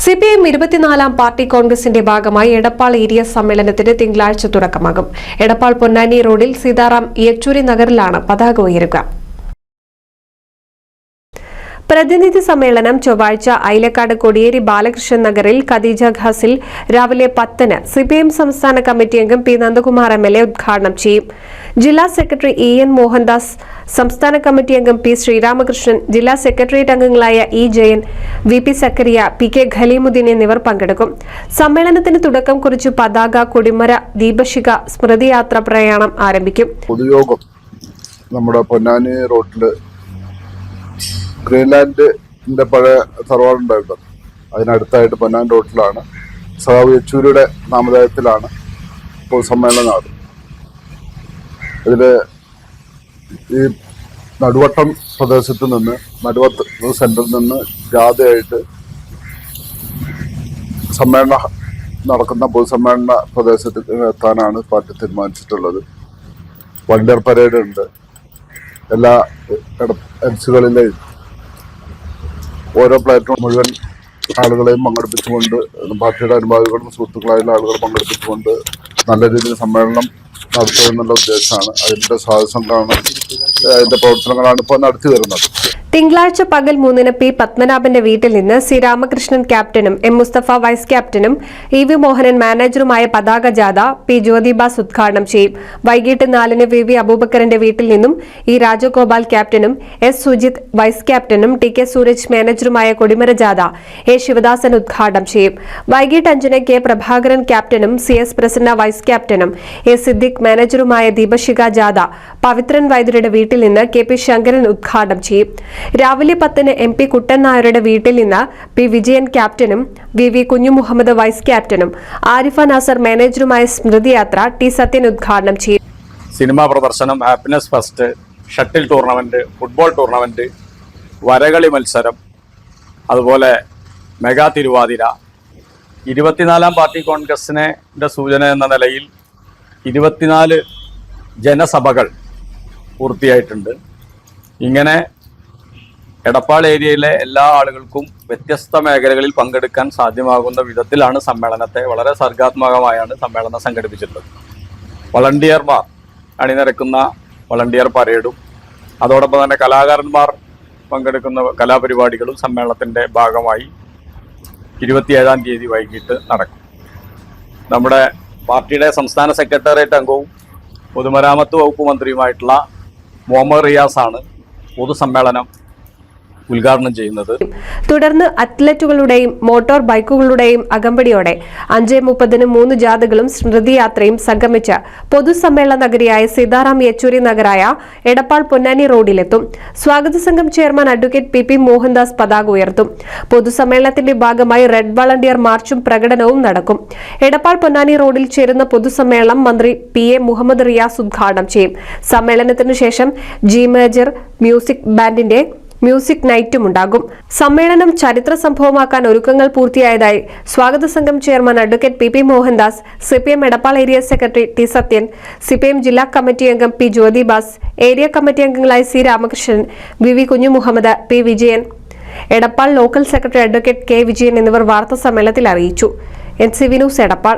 CPM 24-ാം party കോൺഗ്രസിന്റെ ഭാഗമായി Edappal area സമ്മേളനത്തിന് തിങ്കളാഴ്ച തുടക്കമാകും. എടപ്പാൾ പൊന്നാനി റോഡിൽ സീതാറാം യെച്ചൂരി നഗറിലാണ് പതാക ഉയരുക. പ്രതിനിധി സമ്മേളനം ചൊവ്വാഴ്ച ഐലക്കാട് കൊടിയേരി ബാലകൃഷ്ണൻ നഗറിൽ ഖദീജ ഖാസിൽ രാവിലെ 10-ന് സിപിഎം സംസ്ഥാന കമ്മിറ്റി അംഗം പി നന്ദകുമാർ എംഎൽഎ ഉദ്ഘാടനം ചെയ്യും. ജില്ലാ സെക്രട്ടറി EN മോഹൻദാസ്, സംസ്ഥാന കമ്മിറ്റി അംഗം പി ശ്രീരാമകൃഷ്ണൻ, ജില്ലാ സെക്രട്ടേറിയറ്റ് അംഗങ്ങളായ E Jayan, VP Zakariya, PK Khaleemuddin എന്നിവർ പങ്കെടുക്കും. സമ്മേളനത്തിന് തുടക്കം കുറിച്ച് പതാക, കൊടിമര, ദീപശിഖ, സ്മൃതിയാത്ര പ്രയാണം ആരംഭിക്കും. പൊതുയോഗം നമ്മുടെ പൊന്നാനി റോഡില് ഗ്രീൻലാൻഡിന്റെ പഴയ തറവാടുണ്ടായിരുന്നു. അതിനടുത്തായിട്ട് പൊന്നാനി റോഡിലാണ് സഖാവ് യെച്ചൂരിയുടെ നാമധേയത്തിലാണ് പൊതുസമ്മേളനം നടന്നത്. ഇതില് ഈ നടുവട്ടം പ്രദേശത്ത് നിന്ന്, നടുവട്ട സെന്ററിൽ നിന്ന് ജാഥയായിട്ട് സമ്മേളനം നടക്കുന്ന പൊതുസമ്മേളന പ്രദേശത്ത് എത്താനാണ് പാർട്ടി തീരുമാനിച്ചിട്ടുള്ളത്. വണ്ടിയർ പരേഡ് ഉണ്ട്. എല്ലാ എംസികളിലെയും ഓരോ പ്ലാറ്റ്ഫോം മുഴുവൻ ആളുകളെയും പങ്കെടുപ്പിച്ചുകൊണ്ട്, പാർട്ടിയുടെ അനുഭാവികളും സുഹൃത്തുക്കളായുള്ള ആളുകൾ പങ്കെടുപ്പിച്ചുകൊണ്ട് നല്ല രീതിയിൽ സമ്മേളനം നടത്തുക എന്നുള്ള ഉദ്ദേശമാണ്. അതിന്റെ സ്വാഗതസംഘമാണ്, അതിന്റെ പ്രവർത്തനങ്ങളാണ് ഇപ്പോൾ നടത്തി വരുന്നത്. തിങ്കളാഴ്ച പകൽ 3-ന് പി പത്മനാഭന്റെ വീട്ടിൽ നിന്ന് സി രാമകൃഷ്ണൻ ക്യാപ്റ്റനും M മുസ്തഫ വൈസ് ക്യാപ്റ്റനും EV മോഹനൻ മാനേജറുമായ പതാക ജാഥ പി ജ്യോതിബാസ് ഉദ്ഘാടനം ചെയ്യും. വൈകിട്ട് 4-ന് VV അബൂബക്കറിന്റെ വീട്ടിൽ നിന്നും E രാജഗോപാൽ ക്യാപ്റ്റനും S സുജിത് വൈസ് ക്യാപ്റ്റനും TK സൂരജ് മാനേജറുമായ കൊടിമര ജാഥ A ശിവദാസൻ ഉദ്ഘാടനം ചെയ്യും. വൈകിട്ട് 5-ന് K പ്രഭാകരൻ ക്യാപ്റ്റനും CS പ്രസന്ന വൈസ് ക്യാപ്റ്റനും A സിദ്ദിഖ് മാനേജറുമായ ദീപശിഖ ജാഥ പവിത്രൻ വൈദ്യരുടെ വീട്ടിൽ നിന്ന് KP ശങ്കരൻ ഉദ്ഘാടനം ചെയ്യും. രാവിലെ 10-ന് MP കുട്ടൻ നായരുടെ വീട്ടിൽ നിന്ന് P വിജയൻ ക്യാപ്റ്റനും VV കുഞ്ഞുമുഹമ്മദ് വൈസ് ക്യാപ്റ്റനും ആരിഫ നാസർ മാനേജറുമായ സ്മൃതിയാത്ര T സത്യൻ ഉദ്ഘാടനം ചെയ്യും. സിനിമാ പ്രദർശനം, happiness first, shuttle tournament, football tournament, വരകളി മത്സരം, അതുപോലെ മെഗാ തിരുവാതിര, 24-ാം പാർട്ടി കോൺഗ്രസിന്റെ സൂചന എന്ന നിലയിൽ 24 ജനസഭകൾ പൂർത്തിയായിട്ടുണ്ട്. ഇങ്ങനെ എടപ്പാൾ ഏരിയയിലെ എല്ലാ ആളുകൾക്കും വ്യത്യസ്ത മേഖലകളിൽ പങ്കെടുക്കാൻ സാധ്യമാകുന്ന വിധത്തിലാണ് സമ്മേളനത്തെ, വളരെ സർഗാത്മകമായാണ് സമ്മേളനം സംഘടിപ്പിച്ചിട്ടുള്ളത്. വളണ്ടിയർമാർ അണിനിരക്കുന്ന വളണ്ടിയർ പരേഡും അതോടൊപ്പം തന്നെ കലാകാരന്മാർ പങ്കെടുക്കുന്ന കലാപരിപാടികളും സമ്മേളനത്തിൻ്റെ ഭാഗമായി 27-ാം തീയതി വൈകിട്ട് നടക്കും. നമ്മുടെ പാർട്ടിയുടെ സംസ്ഥാന സെക്രട്ടേറിയറ്റ് അംഗവും പൊതുമരാമത്ത് വകുപ്പ് മന്ത്രിയുമായിട്ടുള്ള മുഹമ്മദ് റിയാസാണ് പൊതുസമ്മേളനം ഉദ്ഘാടനം ചെയ്യുന്നത്. തുടർന്ന് അത്ലറ്റുകളുടെയും മോട്ടോർ ബൈക്കുകളുടെയും അകമ്പടിയോടെ 5:30-ന് 3 ജാഥകളും സ്മൃതിയാത്രയും സംഗമിച്ച് പൊതുസമ്മേളന നഗരിയായ സീതാറാം യെച്ചൂരി നഗരായ എടപ്പാൾ പൊന്നാനി റോഡിലെത്തും. സ്വാഗത സംഘം ചെയർമാൻ അഡ്വക്കേറ്റ് PP മോഹൻദാസ് പതാക ഉയർത്തും. പൊതുസമ്മേളനത്തിന്റെ ഭാഗമായി റെഡ് വളണ്ടിയർ മാർച്ചും പ്രകടനവും നടക്കും. എടപ്പാൾ പൊന്നാനി റോഡിൽ ചേരുന്ന പൊതുസമ്മേളനം മന്ത്രി PA മുഹമ്മദ് റിയാസ് ഉദ്ഘാടനം ചെയ്യും. സമ്മേളനത്തിനു ശേഷം G മേജർ മ്യൂസിക് ബാൻഡിന്റെ മ്യൂസിക് നൈറ്റും ഉണ്ടാകും. സമ്മേളനം ചരിത്ര സംഭവമാക്കാൻ ഒരുക്കങ്ങൾ പൂർത്തിയായതായി സ്വാഗത സംഘം chairman advocate PP Mohandas, CPM Edappal area secretary T Sathyan, CPM ജില്ലാ കമ്മിറ്റി അംഗം P ജ്യോതിബാസ്, ഏരിയ കമ്മിറ്റി അംഗങ്ങളായ C Ramakrishnan, VV Kunjumuhammad, P Vijayan, Edappal local secretary advocate K Vijayan എന്നിവർ വാർത്താ സമ്മേളനത്തിൽ അറിയിച്ചു. NCV news Edappal.